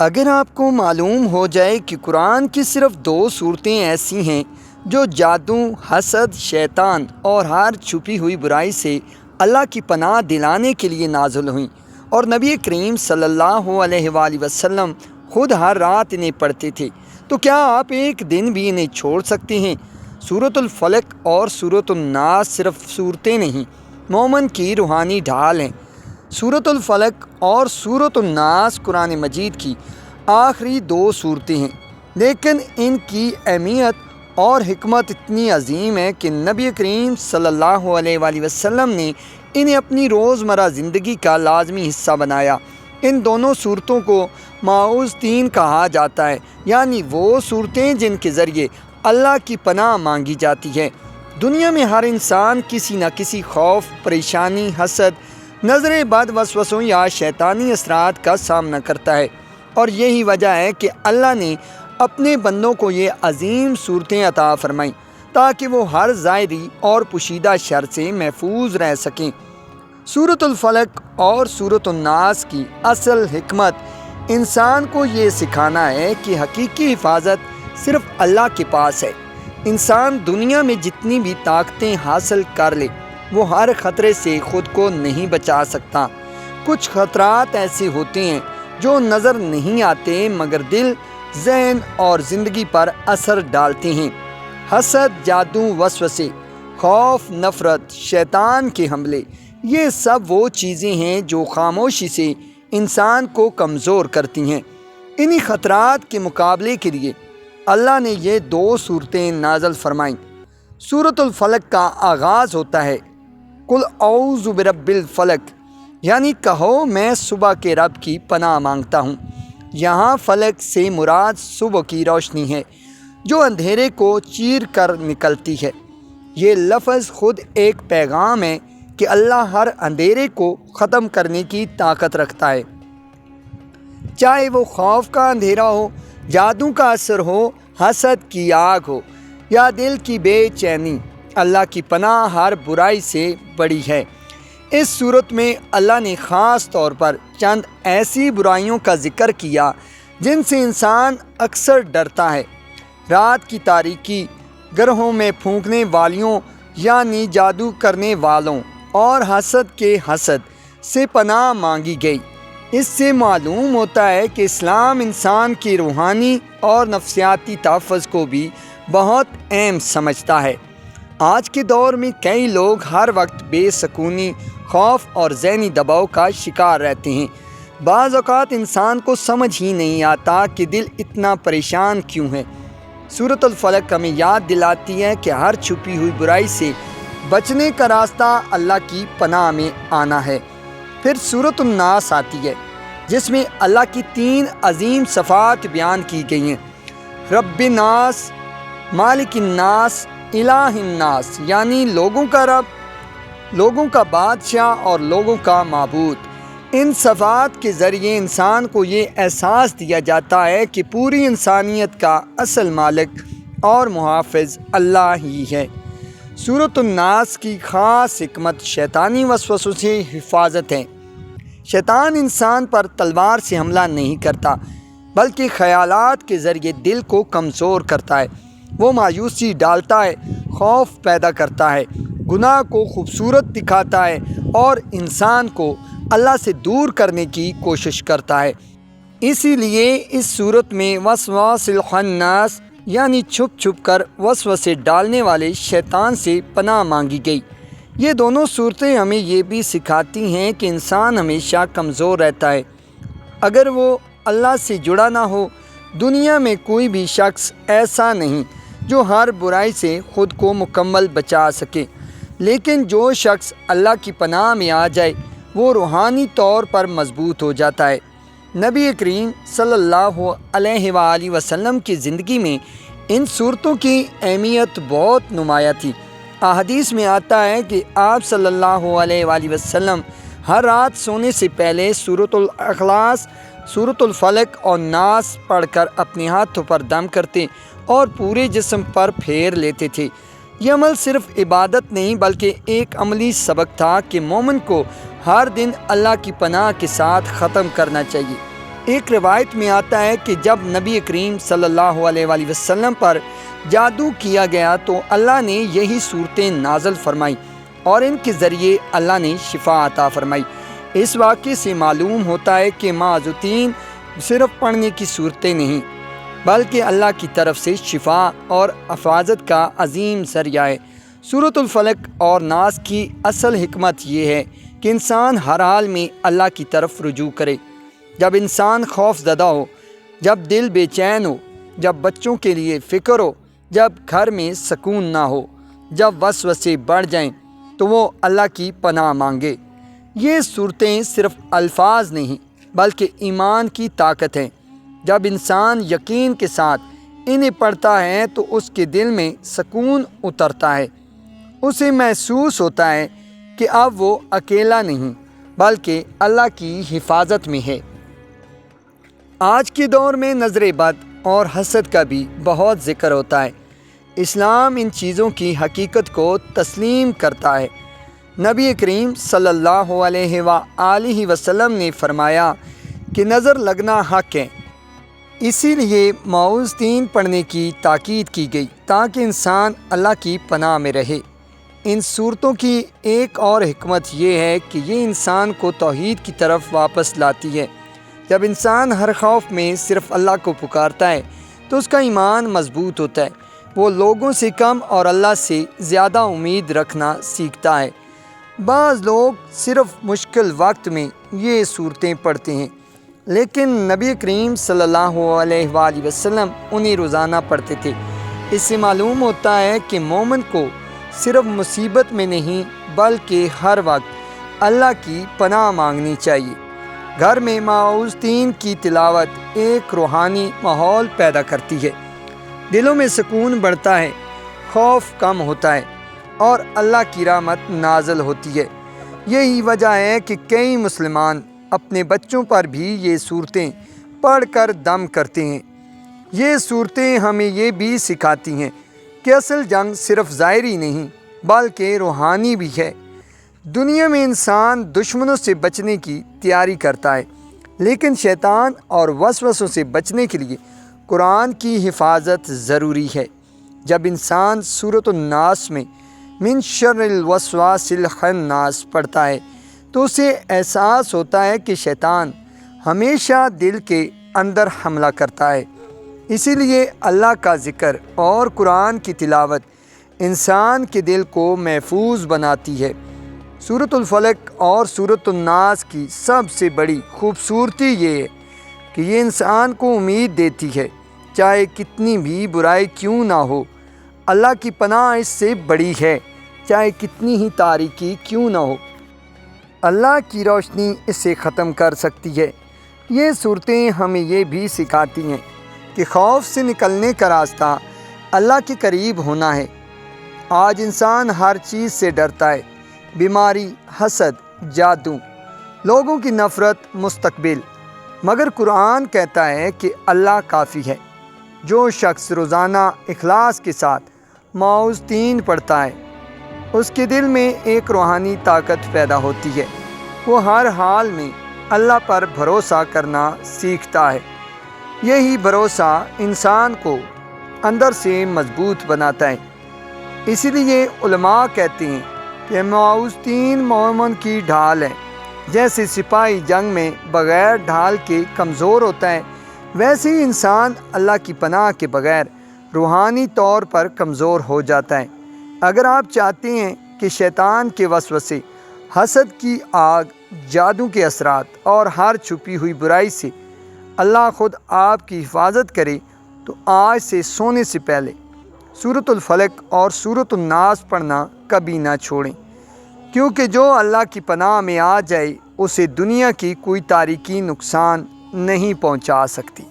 اگر آپ کو معلوم ہو جائے کہ قرآن کی صرف 2 صورتیں ایسی ہیں جو جادو، حسد، شیطان اور ہر چھپی ہوئی برائی سے اللہ کی پناہ دلانے کے لیے نازل ہوئیں، اور نبی کریم صلی اللہ علیہ وآلہ وسلم خود ہر رات انہیں پڑھتے تھے، تو کیا آپ ایک دن بھی انہیں چھوڑ سکتے ہیں؟ سورۃ الفلق اور سورۃ الناس صرف صورتیں نہیں، مومن کی روحانی ڈھال ہیں۔ سورۃ الفلق اور سورۃ الناس قرآن مجید کی آخری 2 صورتیں ہیں، لیکن ان کی اہمیت اور حکمت اتنی عظیم ہے کہ نبی کریم صلی اللہ علیہ وآلہ وسلم نے انہیں اپنی روزمرہ زندگی کا لازمی حصہ بنایا۔ ان دونوں صورتوں کو معوذتین کہا جاتا ہے، یعنی وہ صورتیں جن کے ذریعے اللہ کی پناہ مانگی جاتی ہے۔ دنیا میں ہر انسان کسی نہ کسی خوف، پریشانی، حسد، نظر بد، وسوسوں یا شیطانی اثرات کا سامنا کرتا ہے، اور یہی وجہ ہے کہ اللہ نے اپنے بندوں کو یہ عظیم صورتیں عطا فرمائیں تاکہ وہ ہر ظاہری اور پوشیدہ شر سے محفوظ رہ سکیں۔ سورۃ الفلق اور سورۃ الناس کی اصل حکمت انسان کو یہ سکھانا ہے کہ حقیقی حفاظت صرف اللہ کے پاس ہے۔ انسان دنیا میں جتنی بھی طاقتیں حاصل کر لے، وہ ہر خطرے سے خود کو نہیں بچا سکتا۔ کچھ خطرات ایسے ہوتے ہیں جو نظر نہیں آتے مگر دل، ذہن اور زندگی پر اثر ڈالتے ہیں۔ حسد، جادو، وسوسے، خوف، نفرت، شیطان کے حملے، یہ سب وہ چیزیں ہیں جو خاموشی سے انسان کو کمزور کرتی ہیں۔ انہی خطرات کے مقابلے کے لیے اللہ نے یہ 2 صورتیں نازل فرمائیں۔ سورۃ الفلق کا آغاز ہوتا ہے قل اعوذ برب الفلق، یعنی کہو میں صبح کے رب کی پناہ مانگتا ہوں۔ یہاں فلق سے مراد صبح کی روشنی ہے جو اندھیرے کو چیر کر نکلتی ہے۔ یہ لفظ خود ایک پیغام ہے کہ اللہ ہر اندھیرے کو ختم کرنے کی طاقت رکھتا ہے، چاہے وہ خوف کا اندھیرا ہو، جادو کا اثر ہو، حسد کی آگ ہو یا دل کی بے چینی۔ اللہ کی پناہ ہر برائی سے بڑی ہے۔ اس صورت میں اللہ نے خاص طور پر چند ایسی برائیوں کا ذکر کیا جن سے انسان اکثر ڈرتا ہے۔ رات کی تاریکی، گرہوں میں پھونکنے والیوں یعنی جادو کرنے والوں، اور حسد کے حسد سے پناہ مانگی گئی۔ اس سے معلوم ہوتا ہے کہ اسلام انسان کی روحانی اور نفسیاتی تحفظ کو بھی بہت اہم سمجھتا ہے۔ آج کے دور میں کئی لوگ ہر وقت بے سکونی، خوف اور ذہنی دباؤ کا شکار رہتے ہیں۔ بعض اوقات انسان کو سمجھ ہی نہیں آتا کہ دل اتنا پریشان کیوں ہے۔ سورۃ الفلق ہمیں یاد دلاتی ہے کہ ہر چھپی ہوئی برائی سے بچنے کا راستہ اللہ کی پناہ میں آنا ہے۔ پھر سورۃ الناس آتی ہے جس میں اللہ کی 3 عظیم صفات بیان کی گئی ہیں۔ رب الناس، مالک الناس، الہ الناس، یعنی لوگوں کا رب، لوگوں کا بادشاہ اور لوگوں کا معبود۔ ان صفات کے ذریعے انسان کو یہ احساس دیا جاتا ہے کہ پوری انسانیت کا اصل مالک اور محافظ اللہ ہی ہے۔ سورۃ الناس کی خاص حکمت شیطانی وسوسوں سے حفاظت ہے۔ شیطان انسان پر تلوار سے حملہ نہیں کرتا بلکہ خیالات کے ذریعے دل کو کمزور کرتا ہے۔ وہ مایوسی ڈالتا ہے، خوف پیدا کرتا ہے، گناہ کو خوبصورت دکھاتا ہے اور انسان کو اللہ سے دور کرنے کی کوشش کرتا ہے۔ اسی لیے اس صورت میں وسواس الخناس یعنی چھپ چھپ کر وسوسے ڈالنے والے شیطان سے پناہ مانگی گئی۔ یہ دونوں صورتیں ہمیں یہ بھی سکھاتی ہیں کہ انسان ہمیشہ کمزور رہتا ہے۔ اگر وہ اللہ سے جڑا نہ ہو، دنیا میں کوئی بھی شخص ایسا نہیں جو ہر برائی سے خود کو مکمل بچا سکے، لیکن جو شخص اللہ کی پناہ میں آ جائے وہ روحانی طور پر مضبوط ہو جاتا ہے۔ نبی کریم صلی اللہ علیہ وآلہ وسلم کی زندگی میں ان صورتوں کی اہمیت بہت نمایاں تھی۔ احادیث میں آتا ہے کہ آپ صلی اللہ علیہ وآلہ وسلم ہر رات سونے سے پہلے سورۃ الاخلاص، سورۃ الفلق اور ناس پڑھ کر اپنے ہاتھوں پر دم کرتے اور پورے جسم پر پھیر لیتے تھے۔ یہ عمل صرف عبادت نہیں بلکہ ایک عملی سبق تھا کہ مومن کو ہر دن اللہ کی پناہ کے ساتھ ختم کرنا چاہیے۔ ایک روایت میں آتا ہے کہ جب نبی کریم صلی اللہ علیہ وآلہ وسلم پر جادو کیا گیا تو اللہ نے یہی صورتیں نازل فرمائیں اور ان کے ذریعے اللہ نے شفا عطا فرمائی۔ اس واقعے سے معلوم ہوتا ہے کہ معذوتین صرف پڑھنے کی صورتیں نہیں بلکہ اللہ کی طرف سے شفا اور حفاظت کا عظیم ذریعہ ہے۔ سورۃ الفلق اور ناس کی اصل حکمت یہ ہے کہ انسان ہر حال میں اللہ کی طرف رجوع کرے۔ جب انسان خوف زدہ ہو، جب دل بے چین ہو، جب بچوں کے لیے فکر ہو، جب گھر میں سکون نہ ہو، جب وسوسے بڑھ جائیں تو وہ اللہ کی پناہ مانگے۔ یہ صورتیں صرف الفاظ نہیں بلکہ ایمان کی طاقت ہیں۔ جب انسان یقین کے ساتھ انہیں پڑھتا ہے تو اس کے دل میں سکون اترتا ہے۔ اسے محسوس ہوتا ہے کہ اب وہ اکیلا نہیں بلکہ اللہ کی حفاظت میں ہے۔ آج کے دور میں نظر بد اور حسد کا بھی بہت ذکر ہوتا ہے۔ اسلام ان چیزوں کی حقیقت کو تسلیم کرتا ہے۔ نبی کریم صلی اللہ علیہ وآلہ وسلم نے فرمایا کہ نظر لگنا حق ہے، اسی لیے معوذتین پڑھنے کی تاکید کی گئی تاکہ انسان اللہ کی پناہ میں رہے۔ ان صورتوں کی ایک اور حکمت یہ ہے کہ یہ انسان کو توحید کی طرف واپس لاتی ہے۔ جب انسان ہر خوف میں صرف اللہ کو پکارتا ہے تو اس کا ایمان مضبوط ہوتا ہے، وہ لوگوں سے کم اور اللہ سے زیادہ امید رکھنا سیکھتا ہے۔ بعض لوگ صرف مشکل وقت میں یہ صورتیں پڑھتے ہیں لیکن نبی کریم صلی اللہ علیہ وآلہ وسلم انہیں روزانہ پڑھتے تھے۔ اس سے معلوم ہوتا ہے کہ مومن کو صرف مصیبت میں نہیں بلکہ ہر وقت اللہ کی پناہ مانگنی چاہیے۔ گھر میں معوذتین کی تلاوت ایک روحانی ماحول پیدا کرتی ہے، دلوں میں سکون بڑھتا ہے، خوف کم ہوتا ہے اور اللہ کی رحمت نازل ہوتی ہے۔ یہی وجہ ہے کہ کئی مسلمان اپنے بچوں پر بھی یہ صورتیں پڑھ کر دم کرتے ہیں۔ یہ صورتیں ہمیں یہ بھی سکھاتی ہیں کہ اصل جنگ صرف ظاہری نہیں بلکہ روحانی بھی ہے۔ دنیا میں انسان دشمنوں سے بچنے کی تیاری کرتا ہے لیکن شیطان اور وسوسوں سے بچنے کے لیے قرآن کی حفاظت ضروری ہے۔ جب انسان سورۃ الناس میں من شر الوسواس الخناس پڑھتا ہے تو اسے احساس ہوتا ہے کہ شیطان ہمیشہ دل کے اندر حملہ کرتا ہے۔ اسی لیے اللہ کا ذکر اور قرآن کی تلاوت انسان کے دل کو محفوظ بناتی ہے۔ سورۃ الفلق اور سورۃ الناس کی سب سے بڑی خوبصورتی یہ ہے کہ یہ انسان کو امید دیتی ہے، چاہے کتنی بھی برائی کیوں نہ ہو، اللہ کی پناہ اس سے بڑی ہے، چاہے کتنی ہی تاریکی کیوں نہ ہو، اللہ کی روشنی اسے ختم کر سکتی ہے۔ یہ صورتیں ہمیں یہ بھی سکھاتی ہیں کہ خوف سے نکلنے کا راستہ اللہ کے قریب ہونا ہے۔ آج انسان ہر چیز سے ڈرتا ہے، بیماری، حسد، جادو، لوگوں کی نفرت، مستقبل، مگر قرآن کہتا ہے کہ اللہ کافی ہے۔ جو شخص روزانہ اخلاص کے ساتھ معوذتین پڑھتا ہے اس کے دل میں ایک روحانی طاقت پیدا ہوتی ہے، وہ ہر حال میں اللہ پر بھروسہ کرنا سیکھتا ہے۔ یہی بھروسہ انسان کو اندر سے مضبوط بناتا ہے۔ اسی لیے علماء کہتے ہیں کہ معوذتین مومن کی ڈھال ہے۔ جیسے سپاہی جنگ میں بغیر ڈھال کے کمزور ہوتا ہے، ویسے ہی انسان اللہ کی پناہ کے بغیر روحانی طور پر کمزور ہو جاتا ہے۔ اگر آپ چاہتے ہیں کہ شیطان کے وسوسے، حسد کی آگ، جادو کے اثرات اور ہر چھپی ہوئی برائی سے اللہ خود آپ کی حفاظت کرے تو آج سے سونے سے پہلے سورۃ الفلق اور سورۃ الناس پڑھنا کبھی نہ چھوڑیں، کیونکہ جو اللہ کی پناہ میں آ جائے اسے دنیا کی کوئی تاریکی نقصان نہیں پہنچا سکتی۔